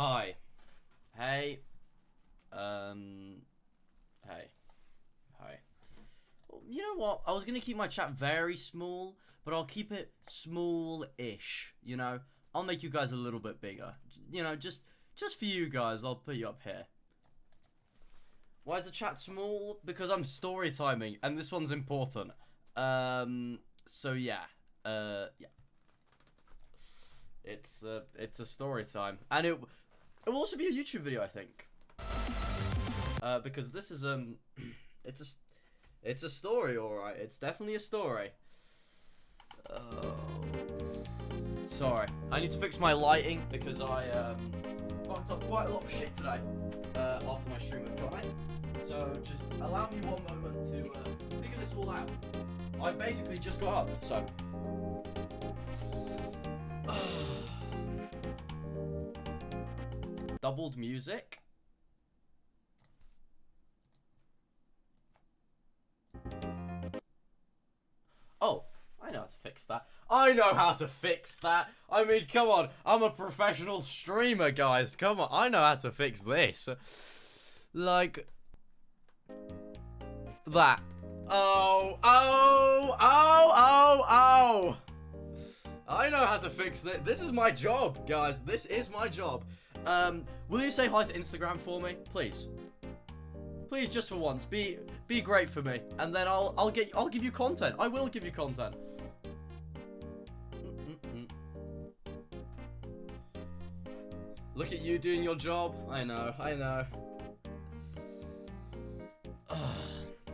Hi. Hey. Hey. Hi. Well, you know what? I was gonna keep my chat very small, but I'll keep it small-ish, you know? I'll make you guys a little bit bigger. You know, just for you guys, I'll put you up here. Why is the chat small? Because I'm story timing, and this one's important. So yeah. Yeah. It's a story time. And it will also be a YouTube video, I think. Because this is, it's a story, alright. It's definitely a story. Sorry. I need to fix my lighting because I, fucked up quite a lot of shit today, after my stream of Johnny. So, just allow me one moment to, figure this all out. I basically just got up, so. Doubled music. Oh, I know how to fix that. I know how to fix that. I mean, come on. I'm a professional streamer, guys. Come on. I know how to fix this. Like that. Oh. I know how to fix this. This is my job, guys. This is my job. Will you say hi to Instagram for me, please? Please, just for once, be great for me, and then I'll give you content. I will give you content. Look at you doing your job. I know.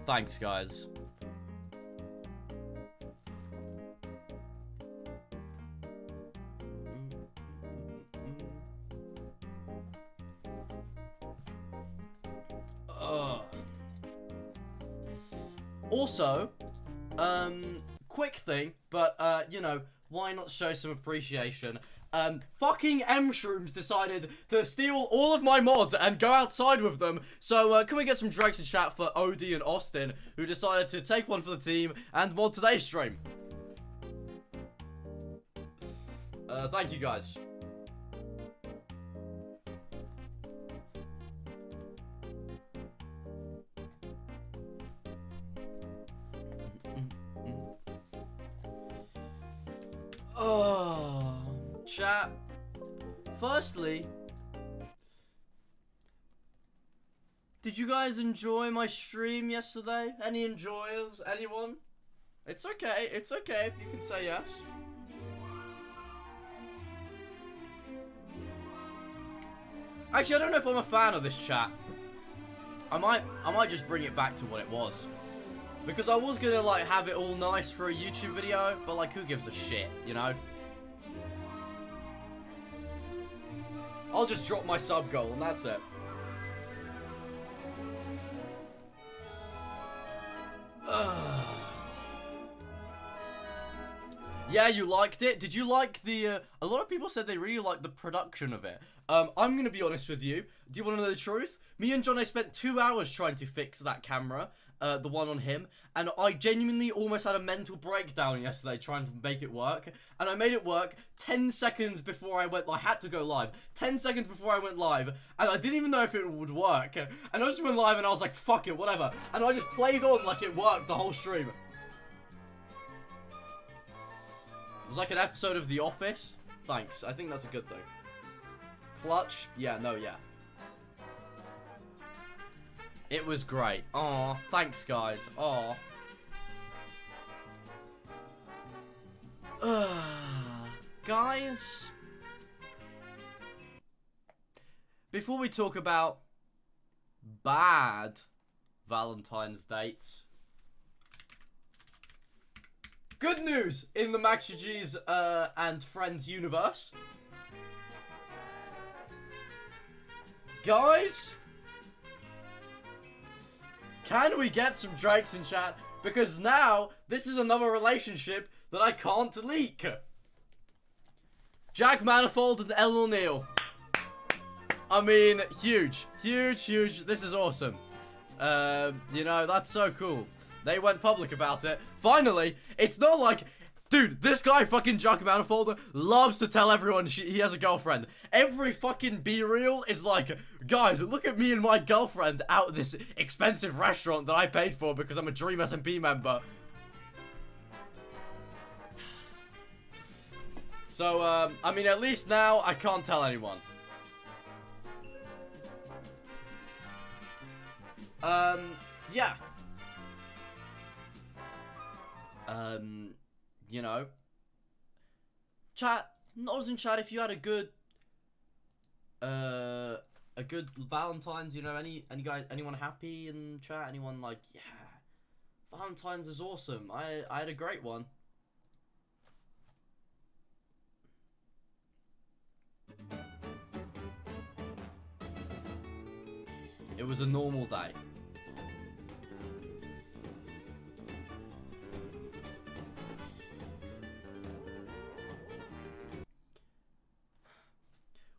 Thanks, guys. Also, quick thing, but, you know, why not show some appreciation? Fucking M-Shrooms decided to steal all of my mods and go outside with them. So, can we get some Drags in chat for OD and Austin, who decided to take one for the team and mod today's stream? Thank you, guys. Oh, chat. Firstly, did you guys enjoy my stream yesterday? Any enjoyers? Anyone? It's okay. It's okay if you can say yes. Actually, I don't know if I'm a fan of this chat. I might just bring it back to what it was. Because I was gonna, like, have it all nice for a YouTube video, but, like, who gives a shit, you know? I'll just drop my sub goal, and that's it. Yeah, you liked it? Did you like the, a lot of people said they really liked the production of it. I'm gonna be honest with you. Do you want to know the truth? Me and Johnny spent 2 hours trying to fix that camera. The one on him, and I genuinely almost had a mental breakdown yesterday trying to make it work, and I made it work 10 seconds before I had to go live, 10 seconds before I went live, and I didn't even know if it would work, and I just went live and I was like, fuck it, whatever, and I just played on like it worked the whole stream. It was like an episode of The Office. Thanks, I think that's a good thing. Clutch? Yeah, no, yeah. It was great. Aw, thanks, guys. Aw. Guys, before we talk about bad Valentine's dates, good news in the MaxGGs and Friends universe. Guys, can we get some Drakes in chat? Because now, this is another relationship that I can't leak. Jack Manifold and Ellen O'Neill. I mean, huge. This is awesome. You know, that's so cool. They went public about it. Finally, it's not like Dude, this guy fucking Junk Manifold loves to tell everyone he has a girlfriend. Every fucking B-reel is like, guys, look at me and my girlfriend out at this expensive restaurant that I paid for because I'm a Dream SMP member. So, I mean, at least now I can't tell anyone. Yeah. You know, chat, nods in chat if you had a good Valentine's, you know, anyone happy in chat, anyone like, yeah, Valentine's is awesome. I had a great one. It was a normal day.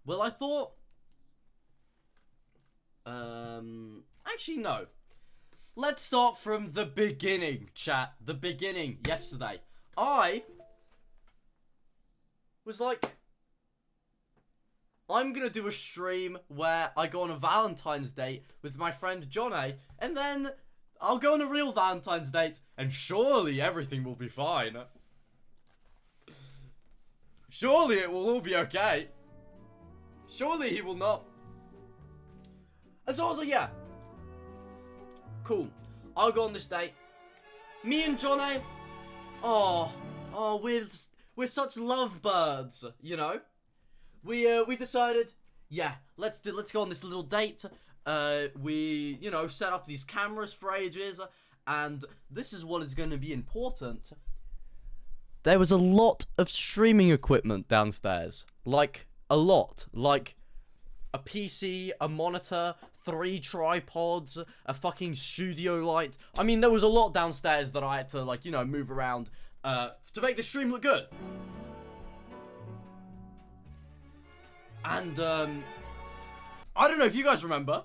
Well, I thought, actually, no. Let's start from the beginning, chat. The beginning, yesterday. I was like, I'm gonna do a stream where I go on a Valentine's date with my friend Johnny, and then I'll go on a real Valentine's date, and surely everything will be fine. Surely it will all be okay. Surely he will not. And so I was like, yeah. Cool. I'll go on this date. Me and Johnny. Oh, we're such lovebirds, you know. We decided, yeah, let's go on this little date. We, you know, set up these cameras for ages, and this is what is going to be important. There was a lot of streaming equipment downstairs. Like, a lot. Like, a PC, a monitor, 3 tripods, a fucking studio light. I mean, there was a lot downstairs that I had to, like, you know, move around to make the stream look good. And, I don't know if you guys remember,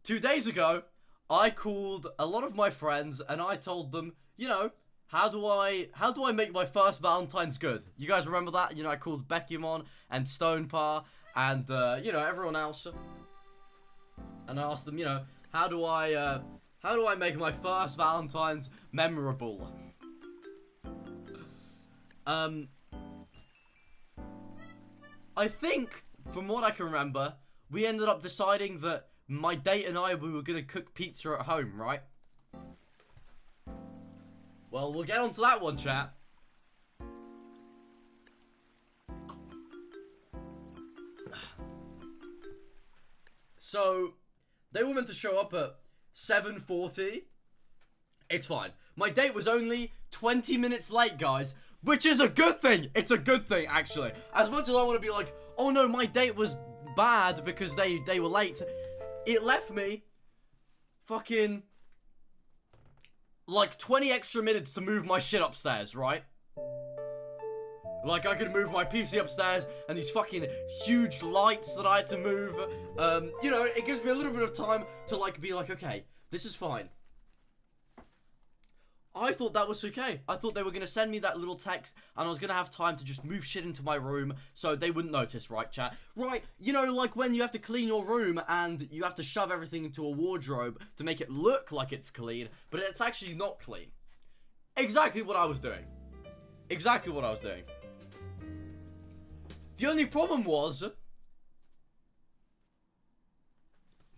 2 days ago, I called a lot of my friends and I told them, you know, how do I make my first Valentine's good? You guys remember that? You know, I called Beckyamon and Stonepar and, you know, everyone else. And I asked them, you know, how do I make my first Valentine's memorable? I think, from what I can remember, we ended up deciding that my date and we were gonna cook pizza at home, right? Well, we'll get onto that one, chat. So, they were meant to show up at 7:40. It's fine. My date was only 20 minutes late, guys, which is a good thing. It's a good thing, actually. As much as I want to be like, oh no, my date was bad because they were late, it left me fucking like 20 extra minutes to move my shit upstairs, right? Like, I could move my PC upstairs and these fucking huge lights that I had to move. You know, it gives me a little bit of time to, like, be like, okay, this is fine. I thought that was okay. I thought they were going to send me that little text and I was going to have time to just move shit into my room so they wouldn't notice, right, chat? Right, you know, like when you have to clean your room and you have to shove everything into a wardrobe to make it look like it's clean, but it's actually not clean. Exactly what I was doing. Exactly what I was doing. The only problem was,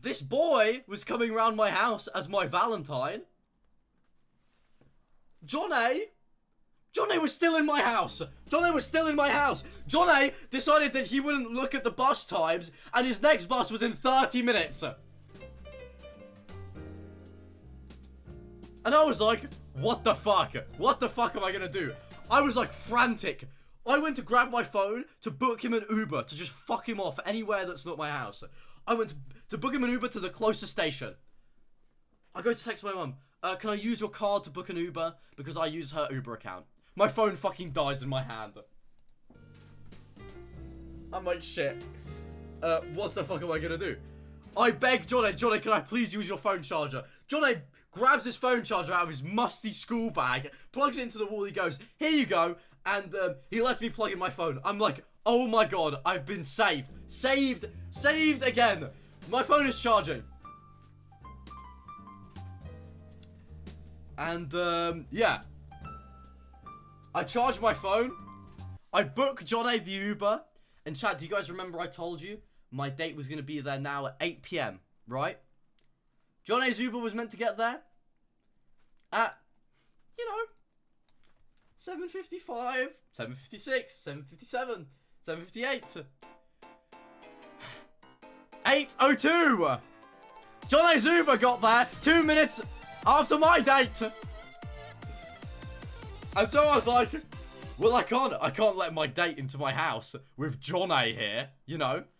this boy was coming around my house as my Valentine. Johnny was still in my house. Johnny was still in my house. Johnny decided that he wouldn't look at the bus times, and his next bus was in 30 minutes. And I was like, what the fuck? What the fuck am I gonna do? I was like frantic. I went to grab my phone to book him an Uber to just fuck him off anywhere that's not my house. I went to book him an Uber to the closest station. I go to text my mum. Can I use your card to book an Uber? Because I use her Uber account. My phone fucking dies in my hand. I'm like, shit. What the fuck am I gonna do? I beg Johnny, can I please use your phone charger? Johnny grabs his phone charger out of his musty school bag, plugs it into the wall. He goes, "Here you go," and he lets me plug in my phone. I'm like, oh my god, I've been saved. Saved again. My phone is charging. And, yeah. I charge my phone. I book John A. the Uber. And chat, do you guys remember I told you my date was going to be there now at 8 p.m, right? John A's Uber was meant to get there at, 7:55, 7:56, 7:57, 7:58. 8:02. John A's Uber got there 2 minutes after my date. And so I was like, well, I can't let my date into my house with John A here,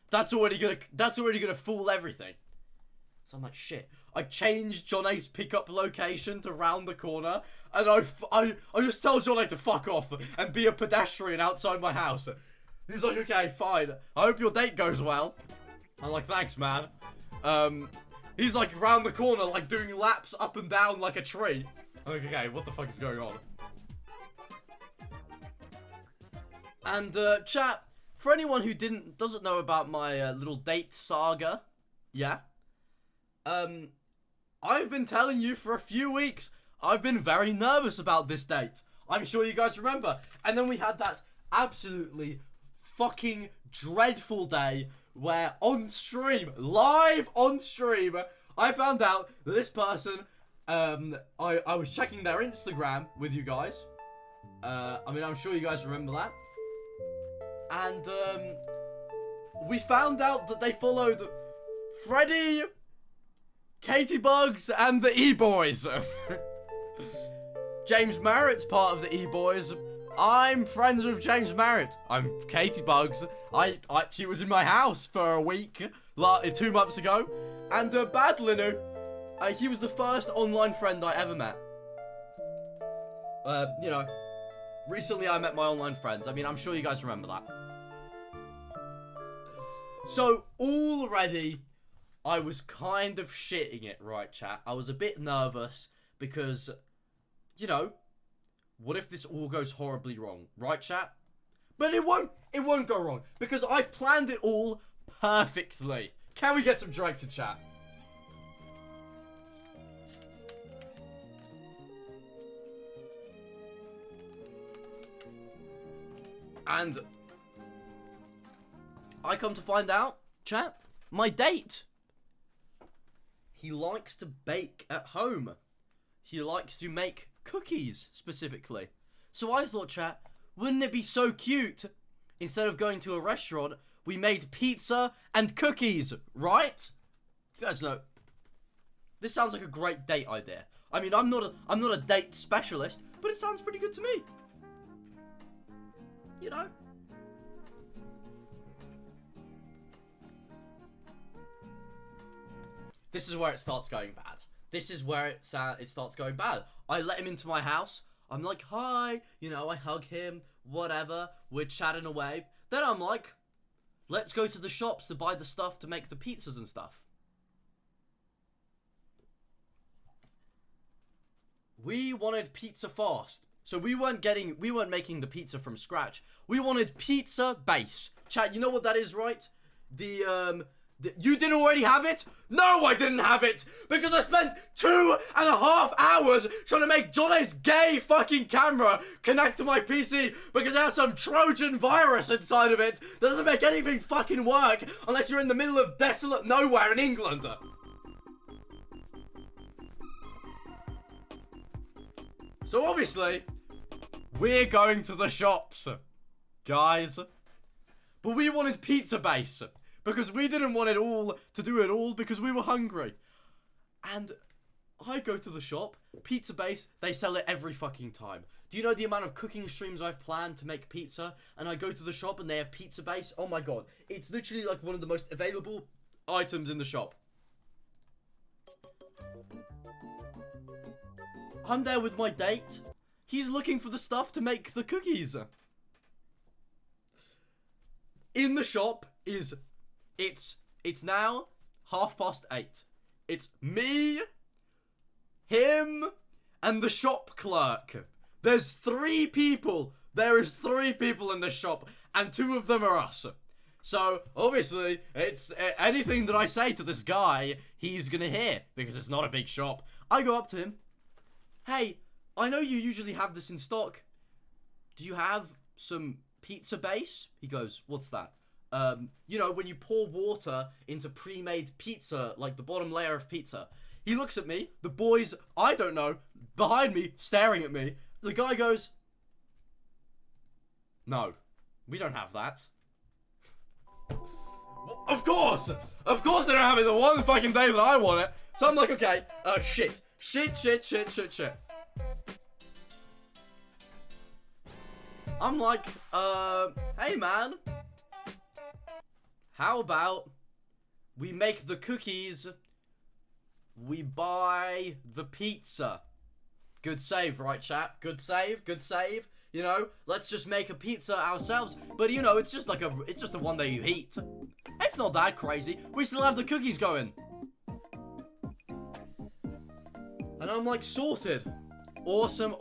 That's already gonna fool everything. So I'm like, shit. I changed John A's pickup location to round the corner, and I just tell John A to fuck off and be a pedestrian outside my house. He's like, okay, fine. I hope your date goes well. I'm like, thanks, man. He's like round the corner, like doing laps up and down like a tree. I'm like, okay, what the fuck is going on? And chat, for anyone who doesn't know about my little date saga, yeah. I've been telling you for a few weeks, I've been very nervous about this date. I'm sure you guys remember. And then we had that absolutely fucking dreadful day where on stream, live on stream, I found out that this person, I was checking their Instagram with you guys. I'm sure you guys remember that. And, we found out that they followed Freddy, Katie Bugs, and the E-Boys. James Merritt's part of the E-Boys. I'm friends with James Merritt. I'm Katie Bugs. She was in my house for a week, 2 months ago. And Badlinu, he was the first online friend I ever met. Recently I met my online friends. I'm sure you guys remember that. So, already, I was kind of shitting it, right, chat? I was a bit nervous because, what if this all goes horribly wrong, right, chat? But it won't go wrong because I've planned it all perfectly. Can we get some drinks in chat? And I come to find out, chat, my date, he likes to bake at home. He likes to make cookies, specifically. So I thought, chat, wouldn't it be so cute? Instead of going to a restaurant, we made pizza and cookies, right? You guys know, this sounds like a great date idea. I'm not a date specialist, but it sounds pretty good to me. This is where it starts going bad. This is where it starts going bad. I let him into my house. I'm like, hi. I hug him. Whatever. We're chatting away. Then I'm like, let's go to the shops to buy the stuff to make the pizzas and stuff. We wanted pizza fast. So we weren't making the pizza from scratch. We wanted pizza base. Chat, you know what that is, right? You didn't already have it? No, I didn't have it! Because I spent 2.5 hours trying to make Johnny's gay fucking camera connect to my PC because it has some Trojan virus inside of it that doesn't make anything fucking work unless you're in the middle of desolate nowhere in England. So obviously, we're going to the shops, guys. But we wanted pizza base. Because we didn't want to do it all because we were hungry. And I go to the shop, pizza base, they sell it every fucking time. Do you know the amount of cooking streams I've planned to make pizza? And I go to the shop and they have pizza base. Oh my god. It's literally like one of the most available items in the shop. I'm there with my date. He's looking for the stuff to make the cookies. In the shop is... It's now 8:30. It's me, him, and the shop clerk. There's 3 people. There is 3 people in the shop, and 2 of them are us. So, obviously, it's anything that I say to this guy, he's gonna hear, because it's not a big shop. I go up to him. Hey, I know you usually have this in stock. Do you have some pizza base? He goes, what's that? You know, when you pour water into pre-made pizza, like the bottom layer of pizza. He looks at me, the boys, I don't know, behind me, staring at me. The guy goes, no, we don't have that. Well, of course they don't have it the one fucking day that I want it. So I'm like, okay, shit. I'm like, hey man, how about we make the cookies, we buy the pizza. Good save, right chat? Good save. You know, let's just make a pizza ourselves. But you know, it's just a one day you eat. It's not that crazy. We still have the cookies going. And I'm like, sorted. Awesome.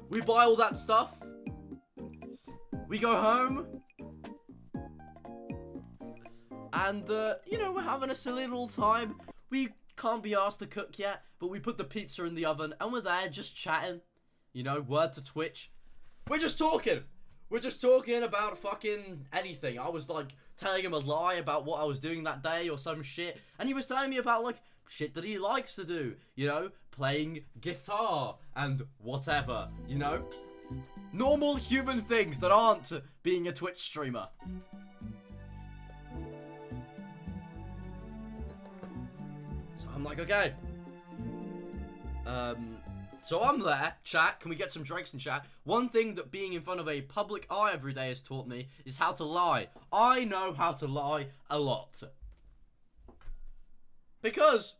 We buy all that stuff. We go home. And, you know, we're having a silly little time. We can't be asked to cook yet, but we put the pizza in the oven, and we're there just chatting. You know, word to Twitch. We're just talking. We're just talking about fucking anything. I was, like, telling him a lie about what I was doing that day or some shit. And he was telling me about, like, shit that he likes to do. You know, playing guitar and whatever, you know? Normal human things that aren't being a Twitch streamer. So I'm like, okay. So I'm there, chat, can we get some drinks in chat? One thing that being in front of a public eye every day has taught me is how to lie. I know how to lie a lot. Because,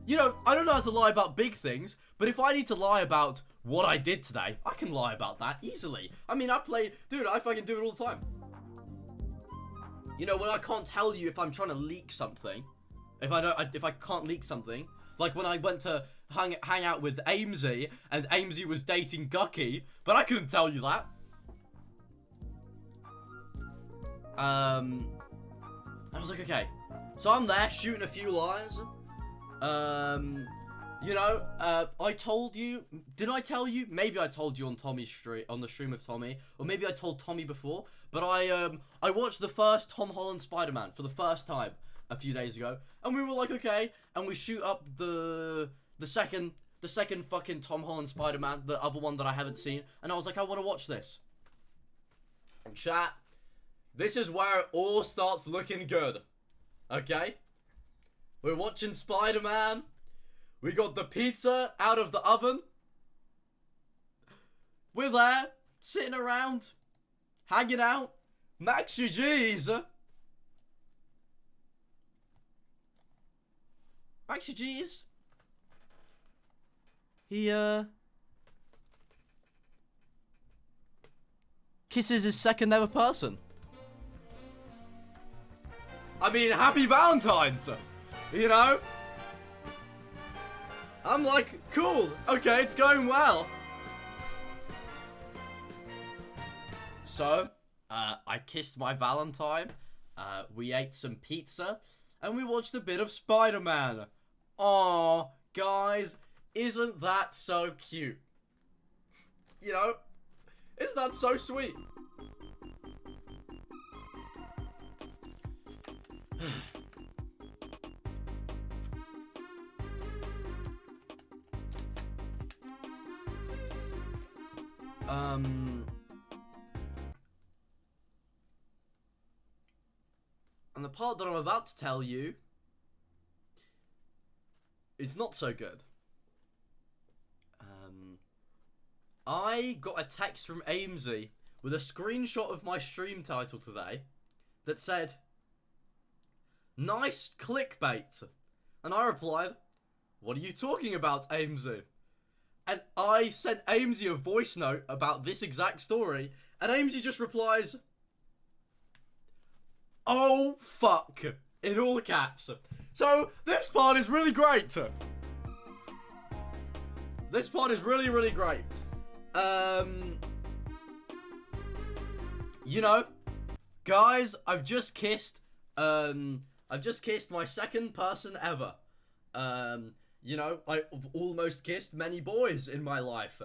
you know, I don't know how to lie about big things, but if I need to lie about what I did today, I can lie about that easily. I mean, dude, I fucking do it all the time. You know, when I can't tell you if I'm trying to leak something, if I can't leak something, like when I went to hang out with Amesy, and Amesy was dating Gucky, but I couldn't tell you that. I was like, okay. So I'm there shooting a few lies. You know, I told you. Did I tell you? Maybe I told you on Tommy's stream, on the stream with Tommy, or maybe I told Tommy before. But I watched the first Tom Holland Spider-Man for the first time a few days ago, and we were like, okay, and we shoot up the second fucking Tom Holland Spider-Man, the other one that I haven't seen, and I was like, I want to watch this. And chat, this is where it all starts looking good. Okay? We're watching Spider-Man. We got the pizza out of the oven. We're there, sitting around, hanging out. MaxGGs. MaxGGs. He, kisses his second ever person. I mean, happy Valentines, you know? I'm like, cool, okay, it's going well. So, I kissed my Valentine, we ate some pizza, and we watched a bit of Spider-Man. Aw, guys, isn't that so cute? You know? Isn't that so sweet? And the part that I'm about to tell you is not so good. I got a text from Amesy with a screenshot of my stream title today that said, "Nice clickbait." And I replied, "What are you talking about, Amesy?" And I sent Amesy a voice note about this exact story, and Amesy just replies, "Oh fuck," in all caps. So this part is really great. This part is really, really great. You know, guys, I've just kissed my second person ever. You know, I've almost kissed many boys in my life.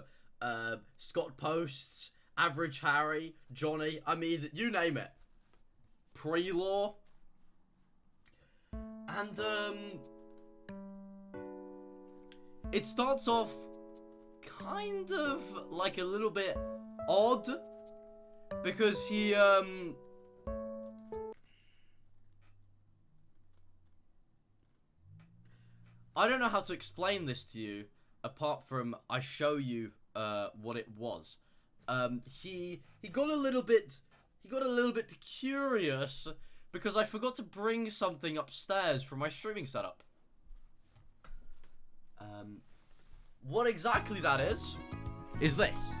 Scott Posts, Average Harry, Johnny, I mean, you name it. Pre-law. And, it starts off kind of like a little bit odd. Because he, I don't know how to explain this to you, apart from I show you, what it was. He got a little bit curious because I forgot to bring something upstairs from my streaming setup. What exactly that is this.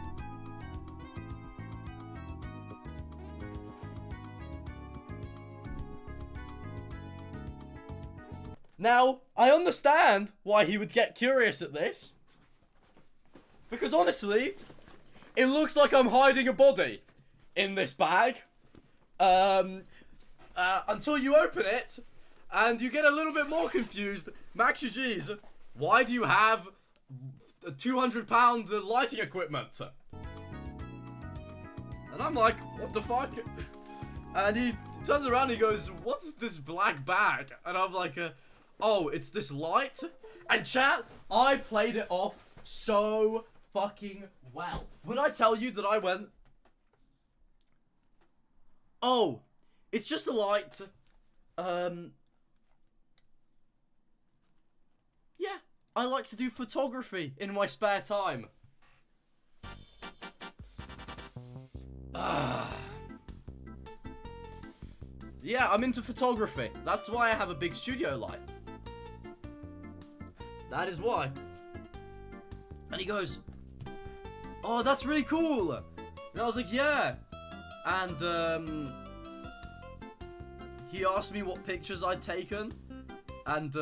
Now, I understand why he would get curious at this. Because honestly, it looks like I'm hiding a body in this bag. Until you open it, and you get a little bit more confused. MaxGGs, why do you have 200-pound lighting equipment? And I'm like, what the fuck? And he turns around and he goes, what's this black bag? And I'm like, oh, it's this light? And chat, I played it off so fucking well. When I tell you that I went, oh, it's just a light. Yeah, I like to do photography in my spare time. Yeah, I'm into photography. That's why I have a big studio light. That is why. And he goes, oh, that's really cool. And I was like, yeah. And, he asked me what pictures I'd taken. And,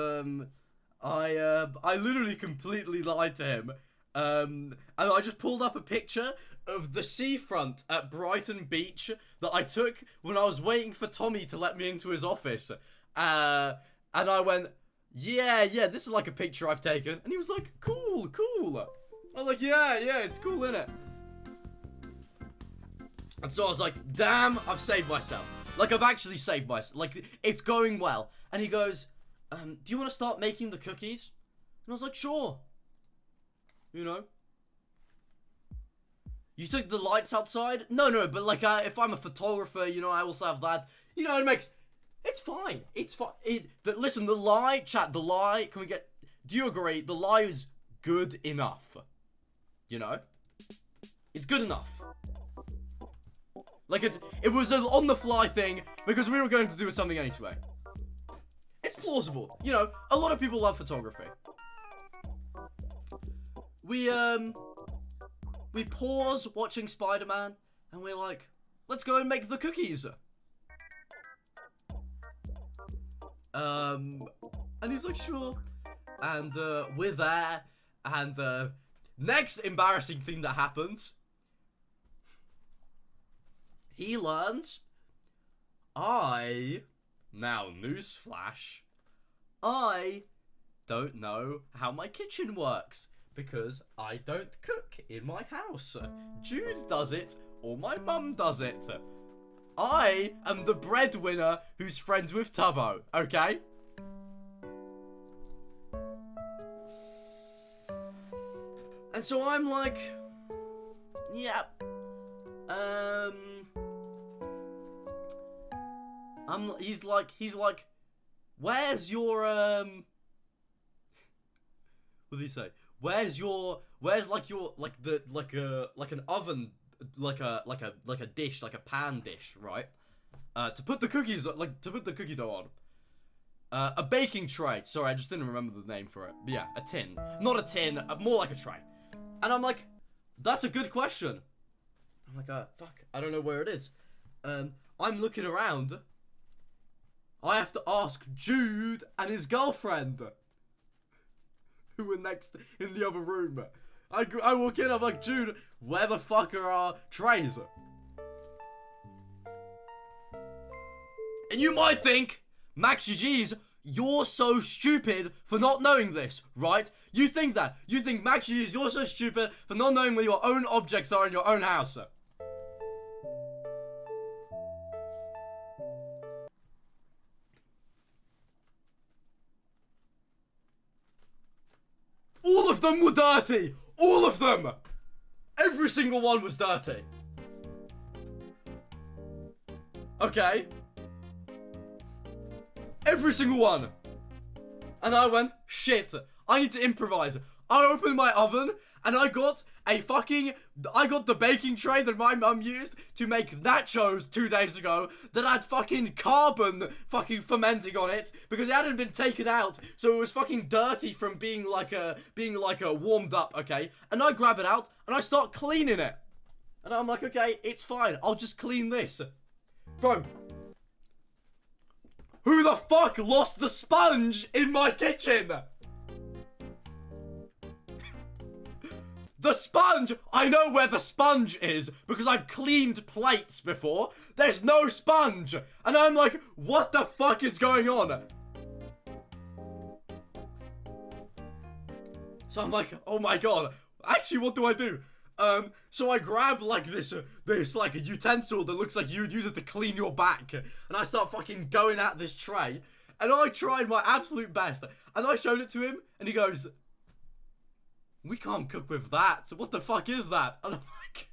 I literally completely lied to him. And I just pulled up a picture of the seafront at Brighton Beach that I took when I was waiting for Tommy to let me into his office. And I went, yeah, this is like a picture I've taken. And he was like, cool. I was like, yeah, it's cool, innit? And so I was like, damn, I've saved myself. Like, I've actually saved myself. Like, it's going well. And he goes, do you want to start making the cookies? And I was like, sure. You know? You took the lights outside? No, but like, if I'm a photographer, you know, I also have that. You know, it's fine. It's fine. Listen, the lie, chat, the lie, do you agree? The lie is good enough. You know? It's good enough. Like, it was an on-the-fly thing, because we were going to do something anyway. It's plausible. You know, a lot of people love photography. We pause watching Spider-Man, and we're like, let's go and make the cookies. And he's like, sure. And, we're there, and, next embarrassing thing that happens, he learns, now newsflash, I don't know how my kitchen works. Because I don't cook in my house. Jude does it, or my mum does it. I am the breadwinner who's friends with Tubbo, okay? And so I'm like, yeah. He's like, where's your, what did he say? Where's an oven, like a dish, like a pan dish, right? To put the cookies, to put the cookie dough on. A baking tray. Sorry, I just didn't remember the name for it. But yeah, a tin. Not a tin, more like a tray. And I'm like, that's a good question. I'm like, fuck, I don't know where it is. I'm looking around. I have to ask Jude and his girlfriend, who were next in the other room. I walk in, I'm like, Jude, where the fuck are our trays? And you might think, MaxGGs, you're so stupid for not knowing this, right? You think that. You think, MaxGGs, you're so stupid for not knowing where your own objects are in your own house. All of them were dirty! All of them! Every single one was dirty. Okay. Every single one. And I went, shit, I need to improvise. I opened my oven and I got the baking tray that my mum used to make nachos 2 days ago that had fucking carbon fucking fermenting on it because it hadn't been taken out, so it was fucking dirty from being like a warmed up, okay? And I grab it out and I start cleaning it. And I'm like, okay, it's fine. I'll just clean this. Bro, who the fuck lost the sponge in my kitchen? The sponge! I know where the sponge is because I've cleaned plates before. There's no sponge! And I'm like, what the fuck is going on? So I'm like, oh my god. Actually, what do I do? So I grab like this like a utensil that looks like you would use it to clean your back. And I start fucking going at this tray. And I tried my absolute best. And I showed it to him and he goes, we can't cook with that. What the fuck is that? And I'm like,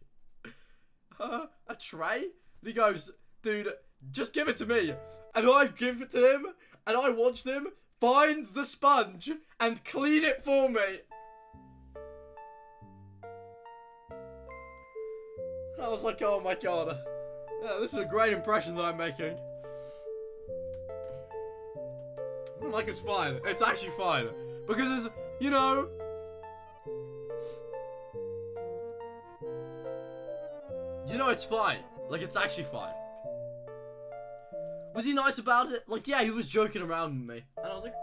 a tray? And he goes, dude, just give it to me. And I give it to him, and I watched him find the sponge and clean it for me. And I was like, oh my god. Yeah, this is a great impression that I'm making. I'm like, it's fine. It's actually fine. Because it's, you know, it's fine. Like, it's actually fine. Was he nice about it? Like, yeah, he was joking around with me. And I was like,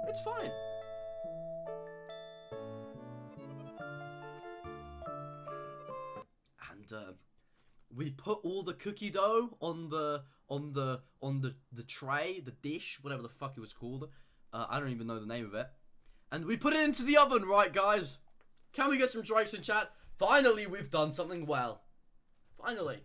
it's fine. And, we put all the cookie dough on the tray, the dish, whatever the fuck it was called. I don't even know the name of it. And we put it into the oven, right, guys? Can we get some strikes in chat? Finally, we've done something well. Finally.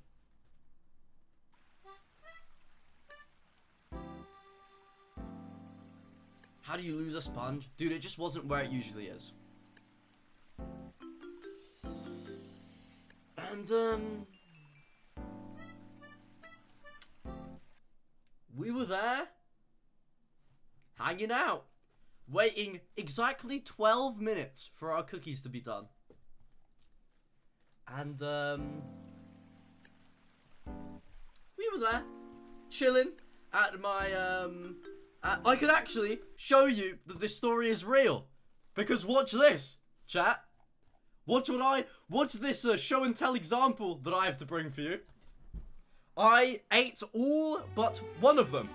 How do you lose a sponge? Dude, it just wasn't where it usually is. And, we were there, hanging out, waiting exactly 12 minutes for our cookies to be done. And, we were there, chilling at my, I could actually show you that this story is real. Because watch this, chat. Watch this show and tell example that I have to bring for you. I ate all but one of them.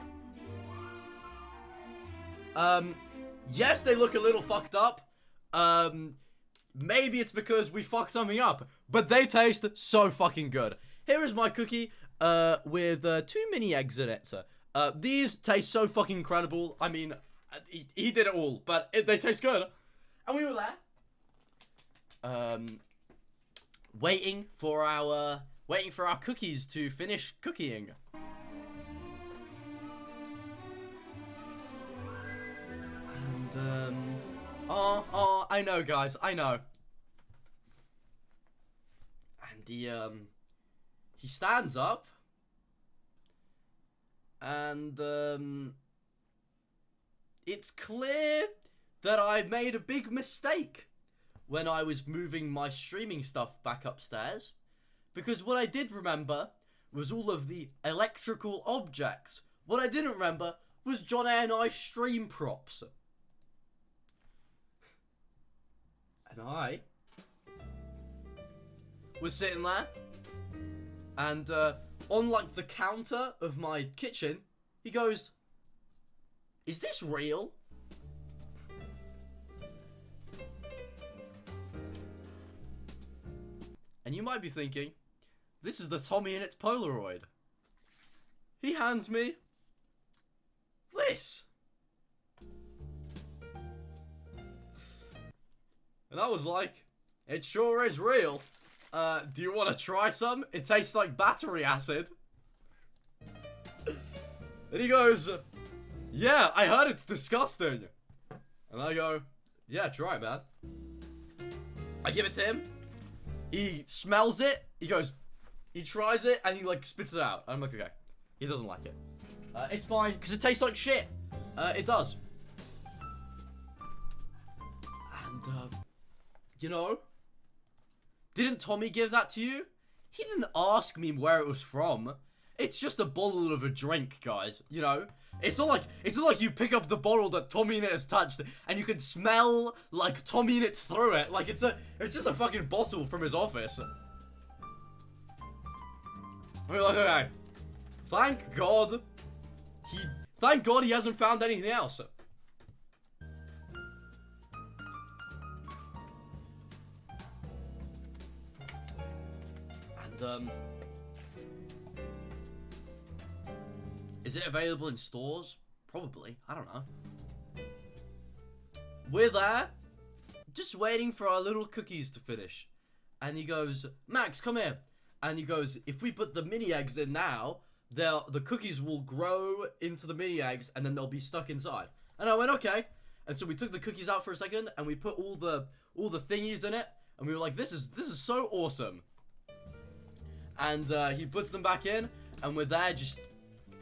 Yes, they look a little fucked up. Maybe it's because we fucked something up, but they taste so fucking good. Here is my cookie, with 2 mini eggs in it. These taste so fucking incredible. I mean, he did it all, but they taste good. And we were there, waiting for our cookies to finish cooking. And, I know, guys, I know. And he stands up. And, it's clear that I made a big mistake when I was moving my streaming stuff back upstairs. Because what I did remember was all of the electrical objects. What I didn't remember was John A and I's stream props. And I was sitting there, and on like the counter of my kitchen, he goes, Is this real? And you might be thinking, this is the Tommyinnit Polaroid. He hands me this. And I was like, it sure is real. Do you want to try some? It tastes like battery acid. And he goes, yeah, I heard it's disgusting. And I go, yeah, try it, man. I give it to him. He smells it. He goes, he tries it, and he, like, spits it out. I'm like, okay. He doesn't like it. It's fine, because it tastes like shit. It does. And, you know, didn't Tommy give that to you? He didn't ask me where it was from. It's just a bottle of a drink, guys. You know, it's not like you pick up the bottle that Tommyinnit has touched and you can smell like Tommyinnit through it. Like it's just a fucking bottle from his office. We're like, okay, thank God he hasn't found anything else. And is it available in stores? Probably. I don't know. We're there, just waiting for our little cookies to finish. And he goes, Max, come here. And he goes, if we put the mini eggs in now, the cookies will grow into the mini eggs and then they'll be stuck inside. And I went, okay. And so we took the cookies out for a second and we put all the thingies in it. And we were like, this is so awesome. And he puts them back in and we're there just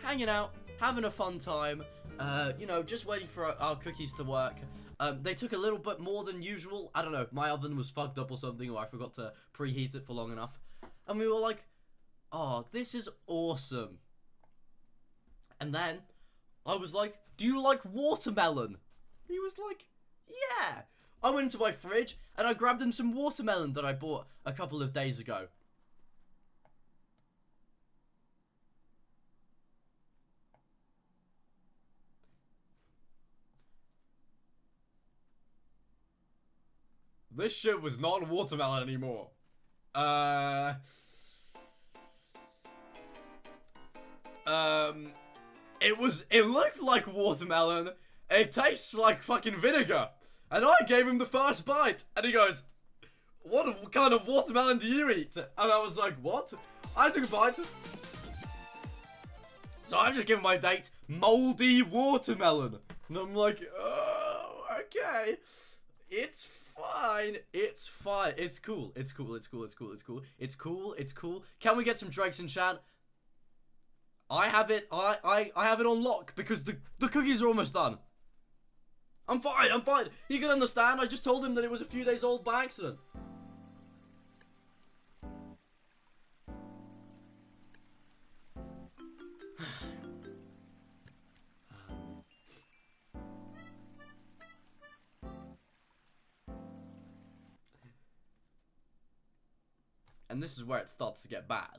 hanging out, having a fun time, you know, just waiting for our cookies to work. They took a little bit more than usual. I don't know, my oven was fucked up or something, or I forgot to preheat it for long enough. And we were like, oh, this is awesome. And then I was like, do you like watermelon? He was like, yeah. I went into my fridge and I grabbed him some watermelon that I bought a couple of days ago. This shit was not watermelon anymore. It looked like watermelon. It tastes like fucking vinegar. And I gave him the first bite. And he goes, what kind of watermelon do you eat? And I was like, what? I took a bite. So I've just given my date moldy watermelon. And I'm like, oh, okay. It's fine. It's fine. It's cool. It's cool. It's cool. It's cool. It's cool. It's cool. It's cool. Can we get some Drakes in chat? I have it. I have it on lock because the cookies are almost done. I'm fine. I'm fine. He can understand. I just told him that it was a few days old by accident. And this is where it starts to get bad.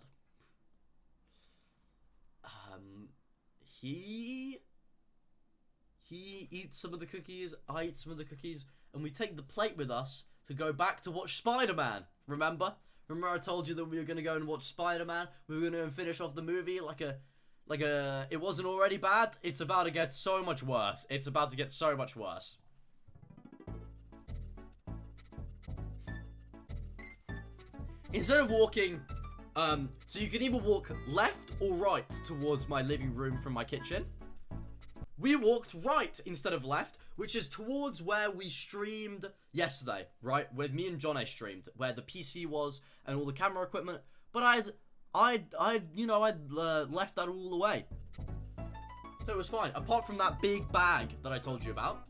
He eats some of the cookies, I eat some of the cookies, and we take the plate with us to go back to watch Spider-Man. Remember? Remember I told you that we were going to go and watch Spider-Man? We were going to finish off the movie like it wasn't already bad. It's about to get so much worse. It's about to get so much worse. Instead of walking, so you can either walk left or right towards my living room from my kitchen. We walked right instead of left, which is towards where we streamed yesterday, right? Where me and John streamed, where the PC was and all the camera equipment. But I'd left that all away. So it was fine, apart from that big bag that I told you about.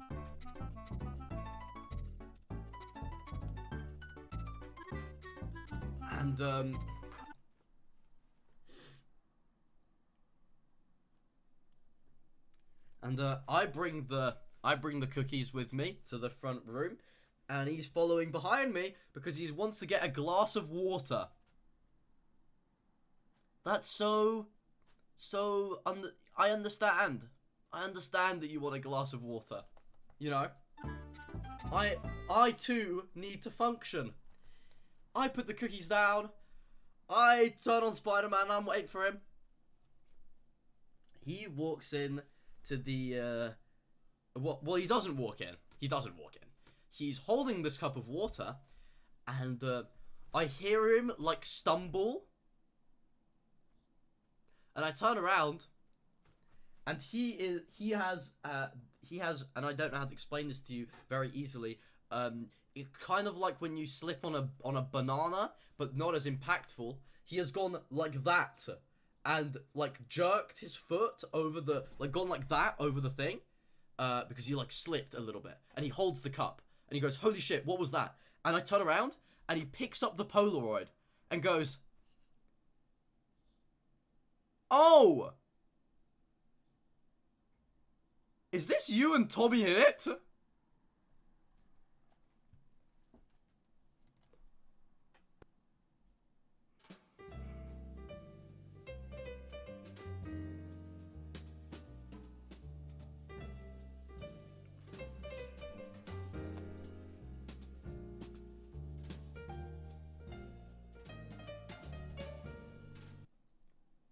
And I bring the cookies with me to the front room, and he's following behind me because he wants to get a glass of water. That's I understand. I understand that you want a glass of water. You know? I too need to function. I put the cookies down. I turn on Spider-Man and I'm waiting for him. He walks in to the, well, he doesn't walk in. He doesn't walk in. He's holding this cup of water, and, I hear him, like, stumble. And I turn around, and he has, and I don't know how to explain this to you very easily, it's kind of like when you slip on a banana, but not as impactful. He has gone like that, and like jerked his foot over the, like gone like that over the thing, because he like slipped a little bit. And he holds the cup, and he goes, "Holy shit, what was that?" And I turn around, and he picks up the Polaroid, and goes, "Oh, is this you and Tommyinnit?"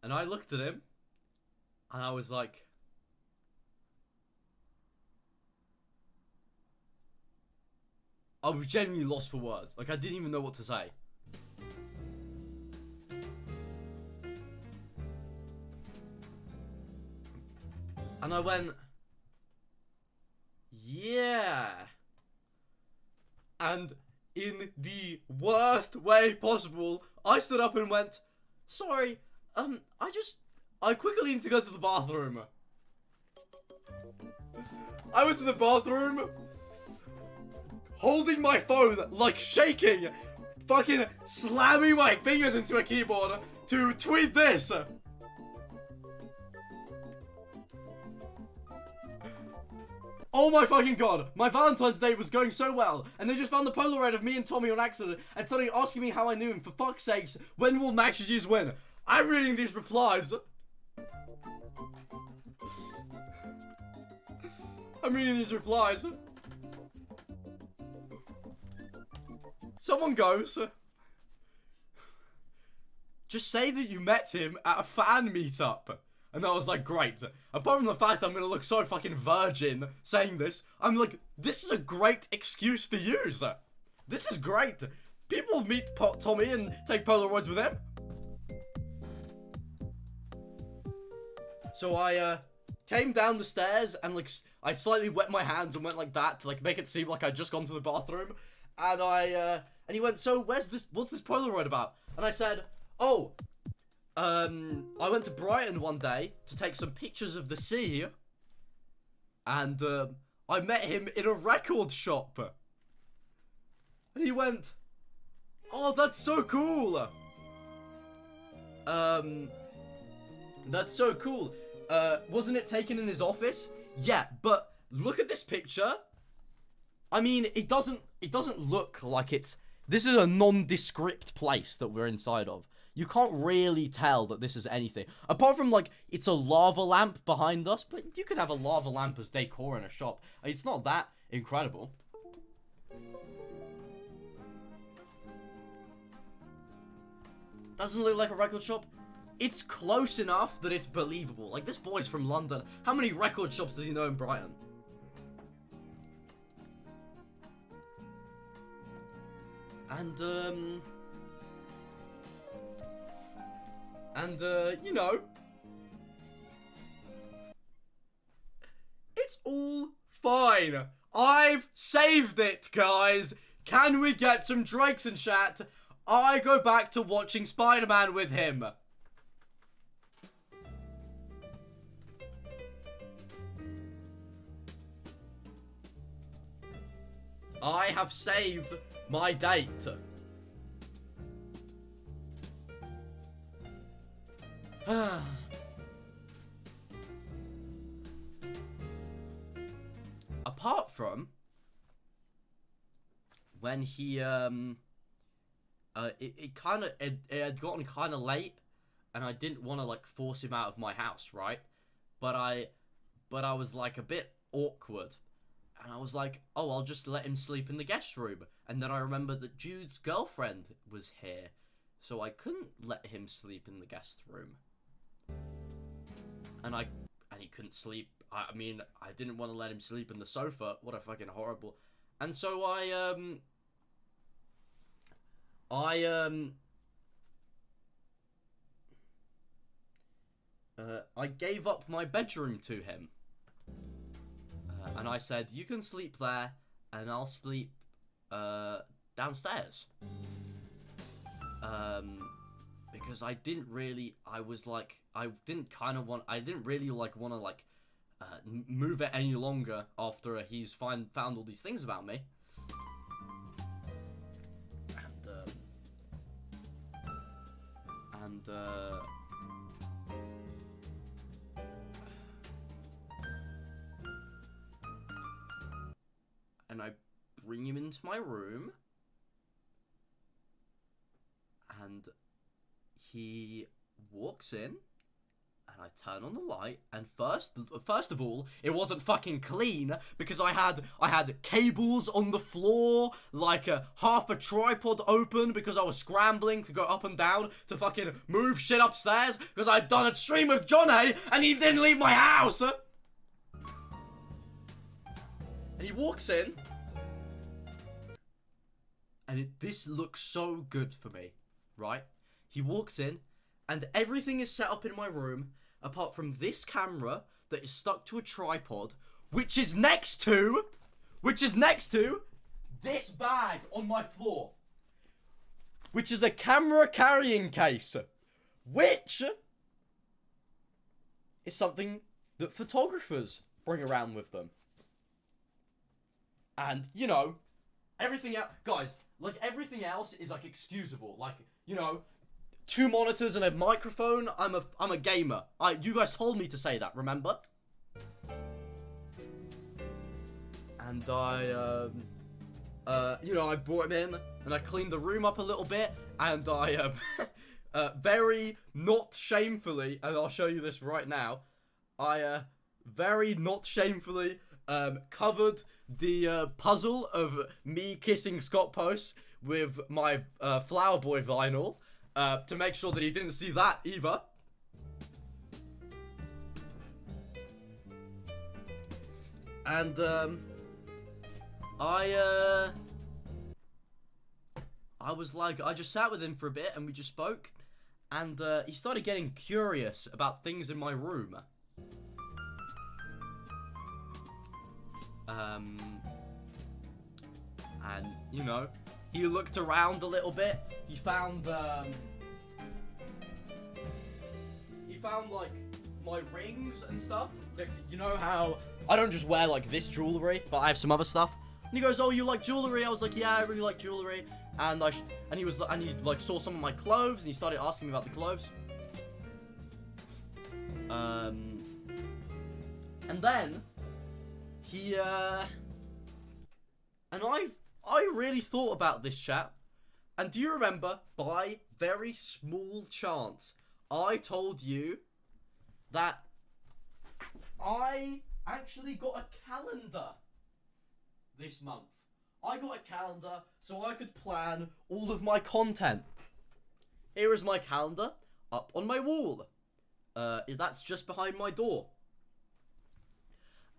And I looked at him, and I was like, I was genuinely lost for words. Like, I didn't even know what to say. And I went, yeah. And in the worst way possible, I stood up and went, "Sorry, I quickly need to go to the bathroom." I went to the bathroom, holding my phone, like shaking, fucking slamming my fingers into a keyboard to tweet this. Oh my fucking god, my Valentine's Day was going so well, and they just found the Polaroid of me and Tommy on accident, and suddenly asking me how I knew him. For fuck's sakes, when will MaxGGs win? I'm reading these replies. Someone goes, "Just say that you met him at a fan meetup." And I was like, great. Apart from the fact I'm gonna look so fucking virgin saying this, I'm like, this is a great excuse to use. This is great. People meet Tommy and take Polaroids with him. So I came down the stairs and like I slightly wet my hands and went like that to like make it seem like I'd just gone to the bathroom. And and he went, "So what's this Polaroid about?" And I said, "Oh, I went to Brighton one day to take some pictures of the sea, and I met him in a record shop." And he went, "Oh, that's so cool. That's so cool. Wasn't it taken in his office?" "Yeah, but look at this picture. I mean, it doesn't look like it's... This is a nondescript place that we're inside of. You can't really tell that this is anything. Apart from, like, it's a lava lamp behind us, but you could have a lava lamp as decor in a shop. It's not that incredible." Doesn't look like a record shop? It's close enough that it's believable. Like, this boy's from London. How many record shops does he know in Brighton? And, you know, it's all fine. I've saved it, guys. Can we get some drinks and chat? I go back to watching Spider-Man with him. I have saved my date. Apart from when he it had gotten kind of late, and I didn't want to like force him out of my house, right? But but I was like a bit awkward. And I was like, oh, I'll just let him sleep in the guest room. And then I remembered that Jude's girlfriend was here, so I couldn't let him sleep in the guest room. And he couldn't sleep. I mean, I didn't want to let him sleep in the sofa. What a fucking horrible. And so I gave up my bedroom to him. And I said, you can sleep there, and I'll sleep downstairs. Because I didn't really, I didn't really want to move it any longer after he's found all these things about me. And I bring him into my room, and he walks in, and I turn on the light, and first of all, it wasn't fucking clean, because I had cables on the floor, like half a tripod open, because I was scrambling to go up and down to fucking move shit upstairs, because I'd done a stream with Johnny, and he didn't leave my house! And he walks in, and this looks so good for me, right? He walks in, and everything is set up in my room, apart from this camera that is stuck to a tripod, which is next to this bag on my floor, which is a camera carrying case, which is something that photographers bring around with them. And, you know, everything else, guys, like, everything else is, like, excusable. Like, you know, 2 monitors and a microphone, I'm a gamer. You guys told me to say that, remember? And you know, I brought him in, and I cleaned the room up a little bit, and I, very not shamefully, and I'll show you this right now, I, very not shamefully, covered the puzzle of me kissing Scott Post with my Flower Boy vinyl to make sure that he didn't see that either. And I was like, I just sat with him for a bit and we just spoke, and he started getting curious about things in my room. And, you know, he looked around a little bit. He found, like, my rings and stuff. Like, you know how I don't just wear, like, this jewelry, but I have some other stuff. And he goes, oh, you like jewelry? I was like, yeah, I really like jewelry. And he like, saw some of my clothes, and he started asking me about the clothes. And then he, and I really thought about this chat. And do you remember, by very small chance, I told you that I actually got a calendar this month. I got a calendar so I could plan all of my content. Here is my calendar up on my wall. That's just behind my door.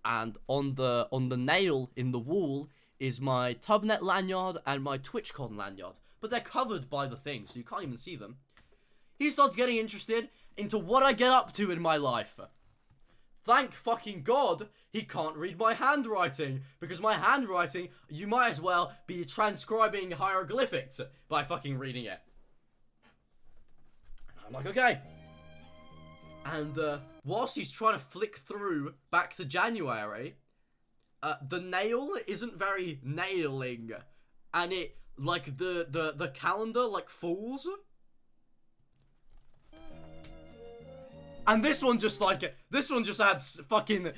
And on the nail in the wall is my Tubnet lanyard and my TwitchCon lanyard. But they're covered by the thing, so you can't even see them. He starts getting interested into what I get up to in my life. Thank fucking God he can't read my handwriting, because my handwriting, you might as well be transcribing hieroglyphics by fucking reading it. And I'm like, okay. And whilst he's trying to flick through back to January, the nail isn't very nailing, and it, like, the calendar, like, falls. And this one just adds fucking,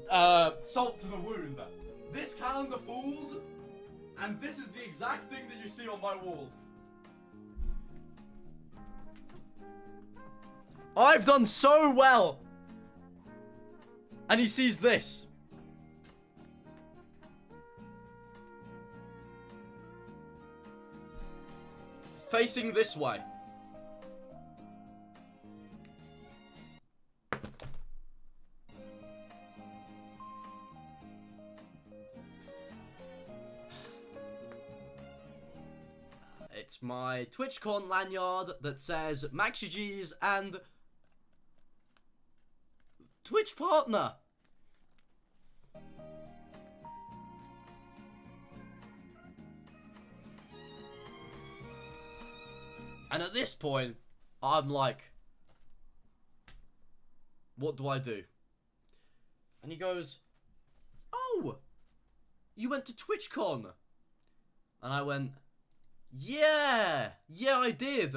salt to the wound. This calendar falls, and this is the exact thing that you see on my wall. I've done so well. And he sees this. Facing this way. It's my TwitchCon lanyard that says MaxGGs and Twitch partner. And at this point, I'm like, what do I do? And he goes, oh, you went to TwitchCon. And I went, yeah, I did.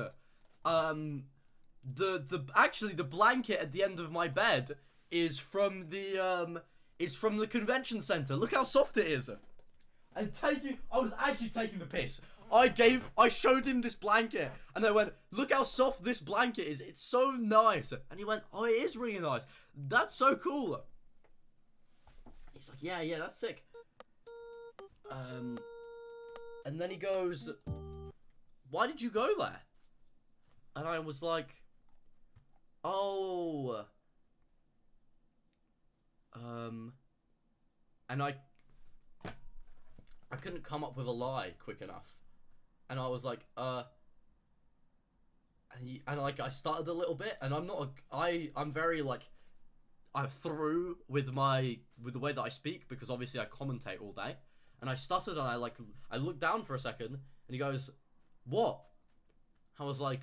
Actually the blanket at the end of my bed is from the convention center. Look how soft it is. And I was actually taking the piss. I showed him this blanket and I went, look how soft this blanket is. It's so nice. And he went, oh, it is really nice. That's so cool. He's like, yeah, that's sick. And then he goes, why did you go there? And I was like, oh, and I couldn't come up with a lie quick enough. And I was like, and like I started a little bit, and I'm very like, I'm through with the way that I speak, because obviously I commentate all day. And I stuttered, and I looked down for a second, and he goes, what? I was like,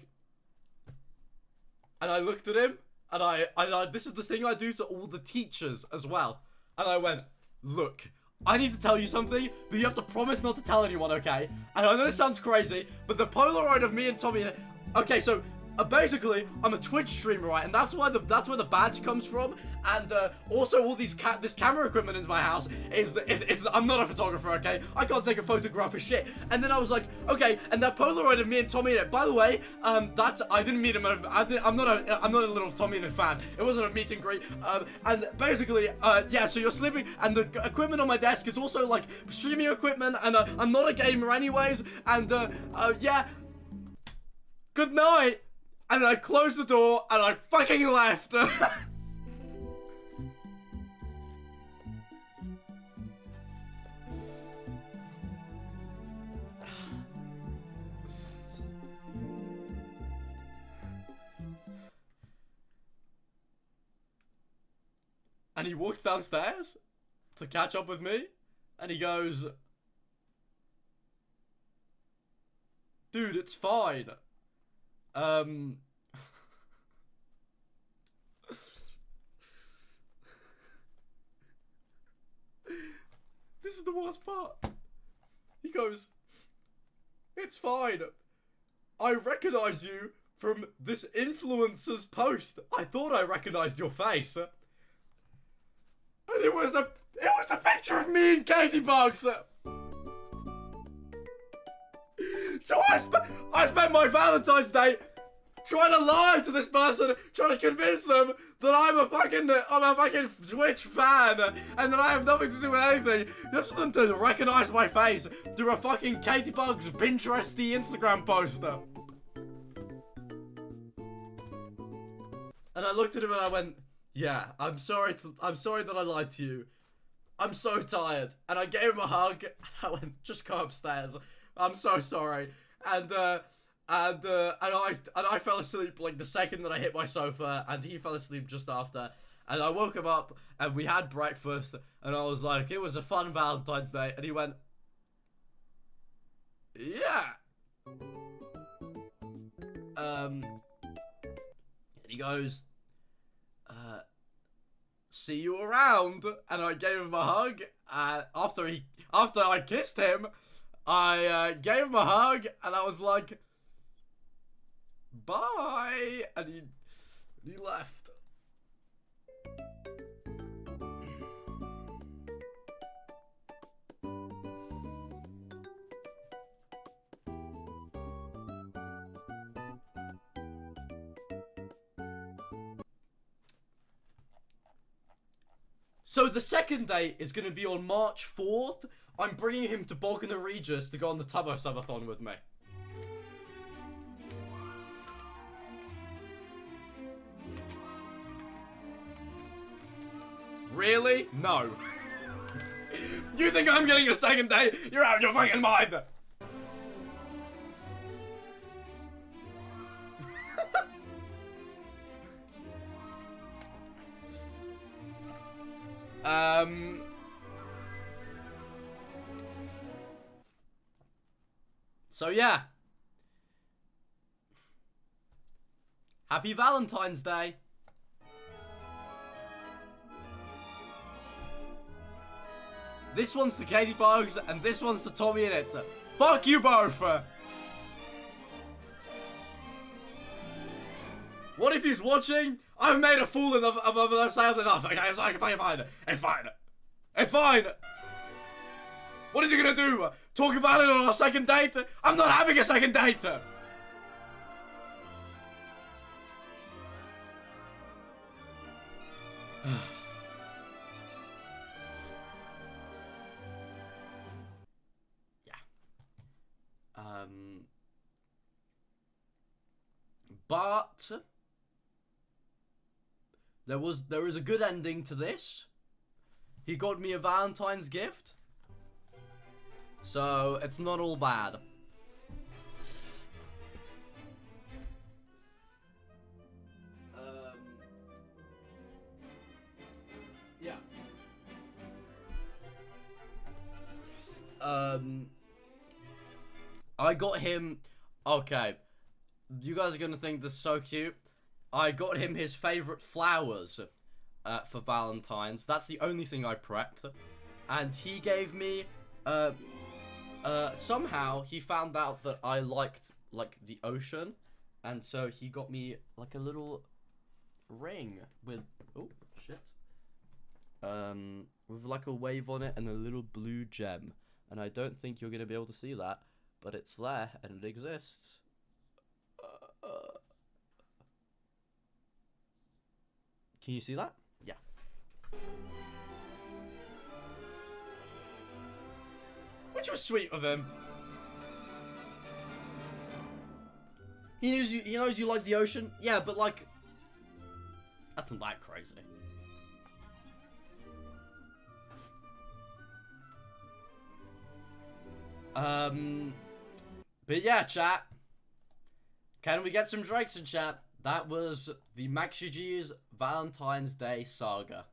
and I looked at him, and I this is the thing I do to all the teachers as well. And I went, look, I need to tell you something, but you have to promise not to tell anyone, okay? And I know this sounds crazy, but the Polaroid of me and Tommyinnit. Okay, so basically, I'm a Twitch streamer, right? And that's where the badge comes from. And also, all this camera equipment in my house is I'm not a photographer, okay? I can't take a photograph of shit. And then I was like, okay, and that Polaroid of me and Tommyinnit. By the way, I didn't meet him. I'm not a little Tommyinnit fan. It wasn't a meet and greet. And basically, yeah. So you're sleeping, and the equipment on my desk is also like streaming equipment, and I'm not a gamer anyways. And yeah. Good night. And I closed the door, and I fucking left. And he walks downstairs to catch up with me, and he goes, dude, it's fine. This is the worst part. He goes, it's fine. I recognize you from this influencer's post. I thought I recognized your face. And it was the picture of me and Katie Bugs. So I spent my Valentine's Day trying to lie to this person, trying to convince them that I'm a fucking Twitch fan, and that I have nothing to do with anything, just for them to recognize my face through a fucking Katie Bugs Pinteresty Instagram poster. And I looked at him and I went, yeah, I'm sorry that I lied to you. I'm so tired. And I gave him a hug, and I went, just come upstairs. I'm so sorry. And I fell asleep like the second that I hit my sofa, and he fell asleep just after. And I woke him up, and we had breakfast, and I was like, it was a fun Valentine's Day. And he went, yeah. And he goes, see you around. And I gave him a hug. After I kissed him, I gave him a hug, and I was like, bye. And he left. So the second date is going to be on March 4th. I'm bringing him to Bognor Regis to go on the Tubbo Subathon with me. Really? No. You think I'm getting a second date? You're out of your fucking mind. So yeah. Happy Valentine's Day. This one's to Katie Bogues, and this one's to Tommyinnit. Fuck you both! What if he's watching? I've made a fool of themselves enough. Okay, it's fine. It's fine. It's fine. What is he gonna do? Talk about it on our second date? I'm not having a second date. But there is a good ending to this. He got me a Valentine's gift, so it's not all bad. Yeah. I got him. Okay. You guys are gonna think this is so cute. I got him his favorite flowers for Valentine's. That's the only thing I prepped. And he gave me, somehow he found out that I liked, like, the ocean. And so he got me, like, a little ring with, oh, shit. With, like, a wave on it and a little blue gem. And I don't think you're gonna be able to see that, but it's there and it exists. Can you see that? Yeah. Which was sweet of him. He knows you like the ocean. Yeah, but like, that's not that crazy. But yeah, chat. Can we get some Drakes in chat? That was the MaxGGs Valentine's Day saga.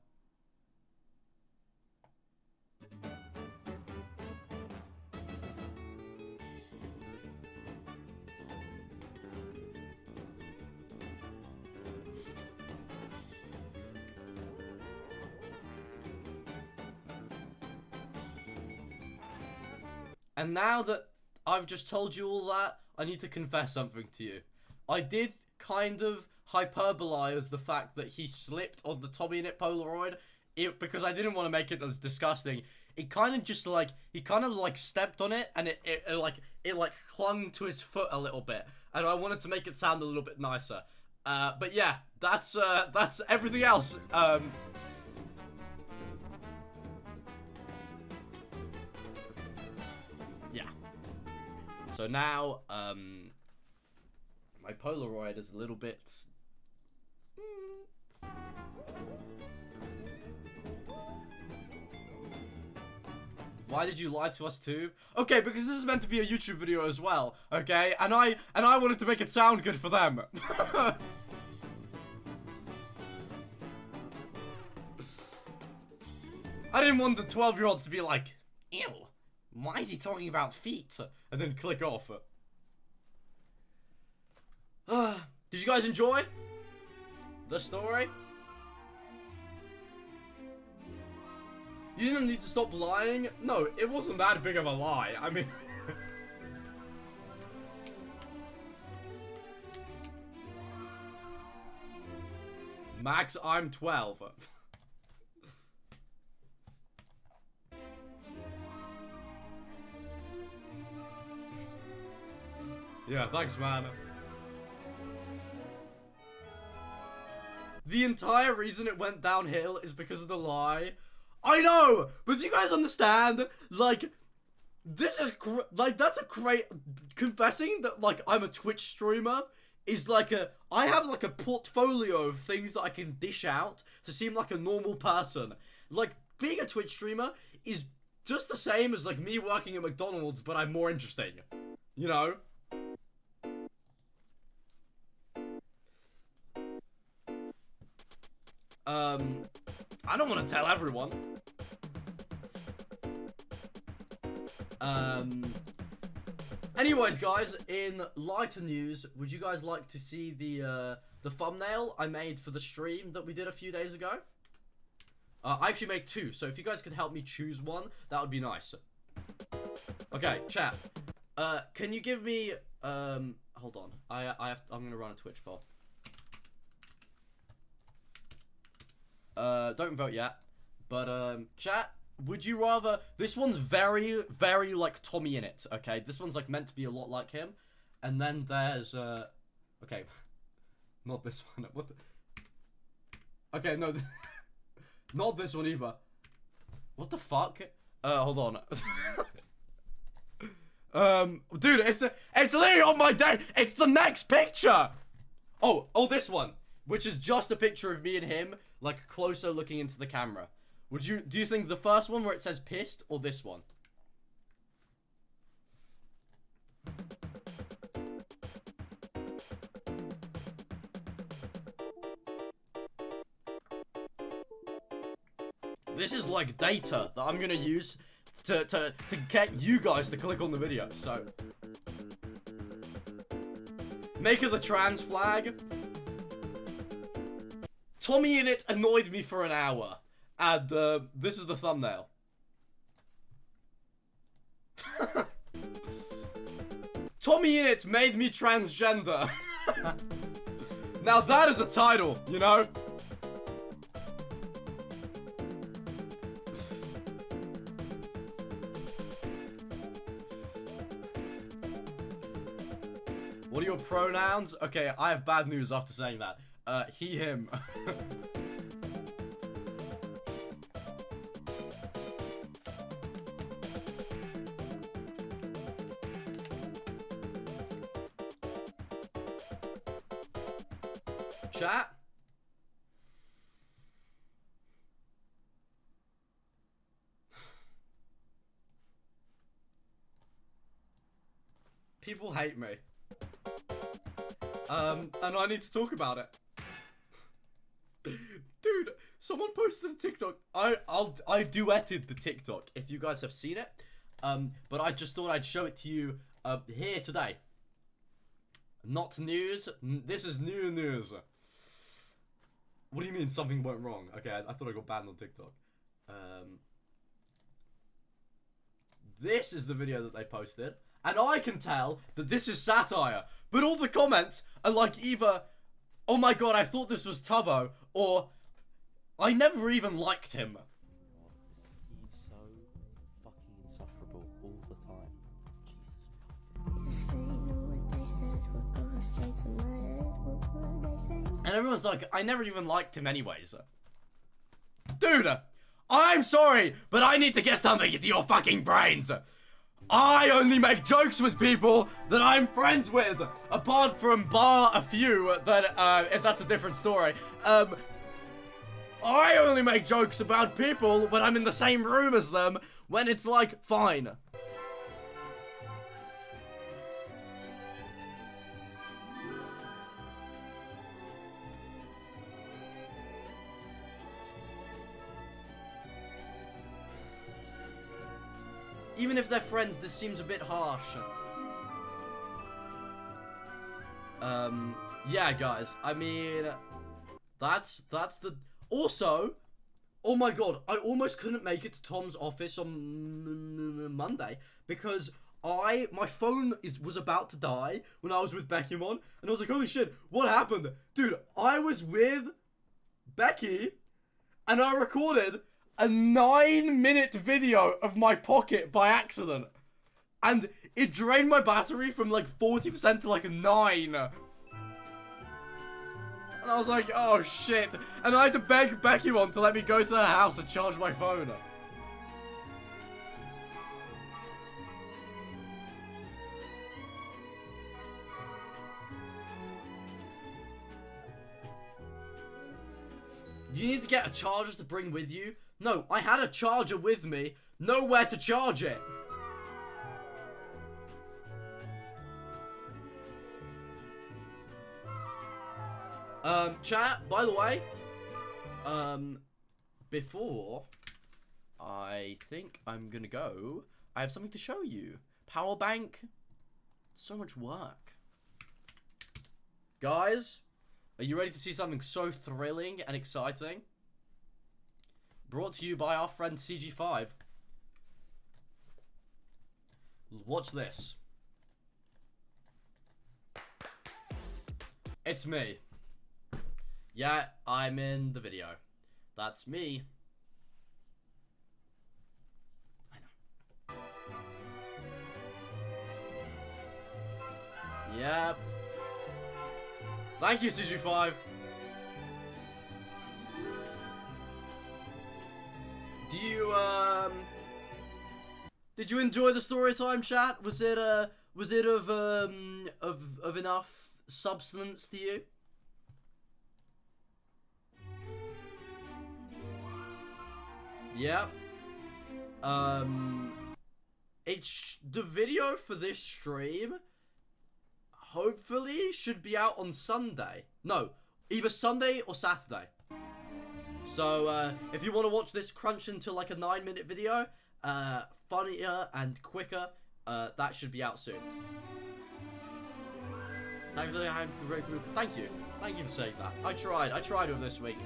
And now that I've just told you all that, I need to confess something to you. I did kind of hyperbolize the fact that he slipped on the Tommyinnit Polaroid because I didn't want to make it as disgusting. It kind of just like, he kind of like stepped on it and it clung to his foot a little bit. And I wanted to make it sound a little bit nicer. But yeah, that's everything else. Yeah. So now, my Polaroid is a little bit... Why did you lie to us too? Okay, because this is meant to be a YouTube video as well, okay? And I wanted to make it sound good for them. I didn't want the 12-year-olds to be like, ew, why is he talking about feet? And then click off. Did you guys enjoy the story? You didn't need to stop lying? No, it wasn't that big of a lie. I mean... Max, I'm 12. Yeah, thanks, man. the entire reason it went downhill is because of the lie. I know, but do you guys understand? Like, this is like, that's a great, confessing that like I'm a Twitch streamer is like I have like a portfolio of things that I can dish out to seem like a normal person. Like, being a Twitch streamer is just the same as like me working at McDonald's, but I'm more interesting, you know? I don't want to tell everyone. Anyways, guys, in lighter news, would you guys like to see the thumbnail I made for the stream that we did a few days ago? I actually made two, so if you guys could help me choose one, that would be nice. Okay, chat. Can you give me, hold on. I'm gonna run a Twitch poll. Don't vote yet. But, chat, would you rather... This one's very, very, like, Tommyinnit, okay? This one's, like, meant to be a lot like him. And then there's, okay. Not this one. What the... Okay, no. Not this one either. What the fuck? Hold on. Dude, it's literally on my day. It's the next picture. Oh, this one. Which is just a picture of me and him, like, closer looking into the camera. Do you think the first one where it says pissed, or this one? This is like data that I'm gonna use to get you guys to click on the video, so. Make it the trans flag. Tommyinnit annoyed me for an hour. And, this is the thumbnail. Tommyinnit made me transgender. Now that is a title, you know? What are your pronouns? Okay, I have bad news after saying that. He, him. Chat? People hate me. And I need to talk about it. Dude, someone posted a TikTok. I duetted the TikTok, if you guys have seen it. But I just thought I'd show it to you here today. Not news. This is new news. What do you mean something went wrong? Okay, I thought I got banned on TikTok. This is the video that they posted. And I can tell that this is satire. But all the comments are like either, oh my god, I thought this was Tubbo, or I never even liked him. He's so fucking insufferable all the time. Jesus. And everyone's like, I never even liked him anyways. Dude, I'm sorry, but I need to get something into your fucking brains. I only make jokes with people that I'm friends with, apart from bar a few that, if that's a different story. I only make jokes about people when I'm in the same room as them, when it's like, fine. Even if they're friends, this seems a bit harsh. Yeah, guys. I mean, that's the... Also, oh my god, I almost couldn't make it to Tom's office on Monday because my phone was about to die when I was with Becky on, and I was like, holy shit, what happened? Dude, I was with Becky, and I recorded a 9-minute video of my pocket by accident. And it drained my battery from like 40% to like 9. And I was like, oh shit. And I had to beg Becky one to let me go to her house and charge my phone. You need to get a charger to bring with you? No, I had a charger with me. Nowhere to charge it. Chat, by the way, before I think I'm gonna go, I have something to show you. Power bank. So much work. Guys, are you ready to see something so thrilling and exciting? Brought to you by our friend CG5. Watch this. It's me. Yeah, I'm in the video. That's me. I know. Yep. Thank you, CG5. Do you, did you enjoy the story time, chat? Was it of enough substance to you? Yep. It's the video for this stream hopefully should be out on Sunday. No, either Sunday or Saturday. So, if you want to watch this crunch into like a 9-minute video, funnier and quicker, that should be out soon. Thank you. Thank you for saying that. I tried with this week.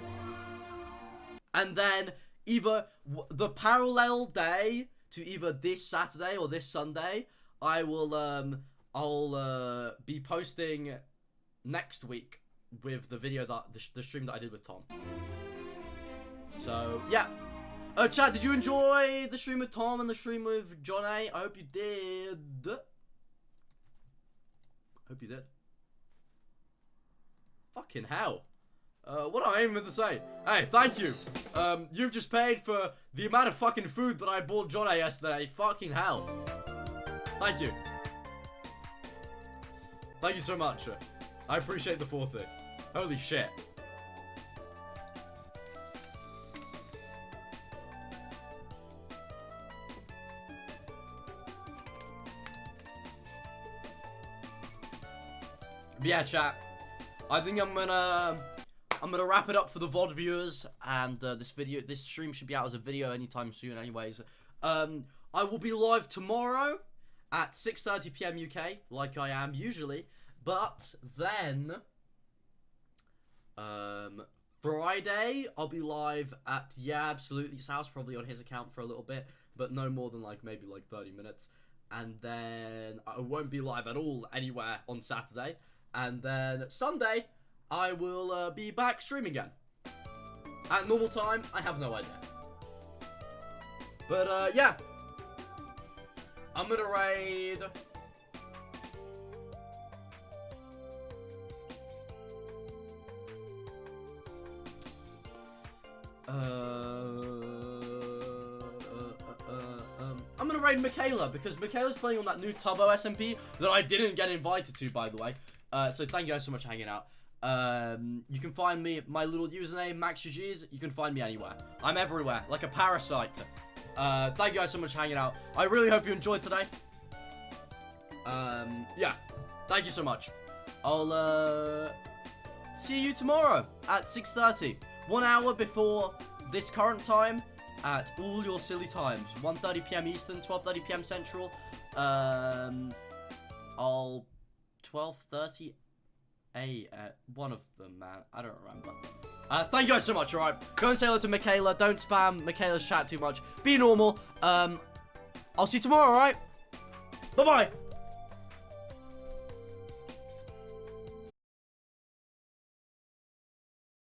And then either the parallel day to either this Saturday or this Sunday, I will I'll be posting next week with the video that the stream that I did with Tom. So yeah. Chat, did you enjoy the stream with Tom and the stream with John A? I hope you did. Hope you did. Fucking hell. What am I even meant to say? Hey, thank you. You've just paid for the amount of fucking food that I bought John A yesterday. Fucking hell. Thank you. Thank you so much. I appreciate the 40. Holy shit. But yeah, chat. I think I'm gonna wrap it up for the VOD viewers, and this stream should be out as a video anytime soon anyways. I will be live tomorrow at 6:30 PM UK, like I am usually, but then Friday I'll be live at Absolutely's house, probably on his account for a little bit, but no more than maybe 30 minutes. And then I won't be live at all anywhere on Saturday, and then Sunday I will be back streaming again. At normal time, I have no idea. But, yeah. I'm gonna raid... I'm gonna raid Michaela, because Michaela's playing on that new Tubbo SMP that I didn't get invited to, by the way. So thank you guys so much for hanging out. You can find me, my little username, MaxGGs. You can find me anywhere. I'm everywhere, like a parasite. Thank you guys so much for hanging out. I really hope you enjoyed today. Yeah. Thank you so much. I'll, see you tomorrow at 6:30. 1 hour before this current time at all your silly times. 1:30 PM Eastern, 12:30 PM Central. I'll 12:30 one of them, man. I don't remember. Thank you guys so much, alright? Go and say hello to Michaela. Don't spam Michaela's chat too much. Be normal. I'll see you tomorrow, alright? Bye-bye.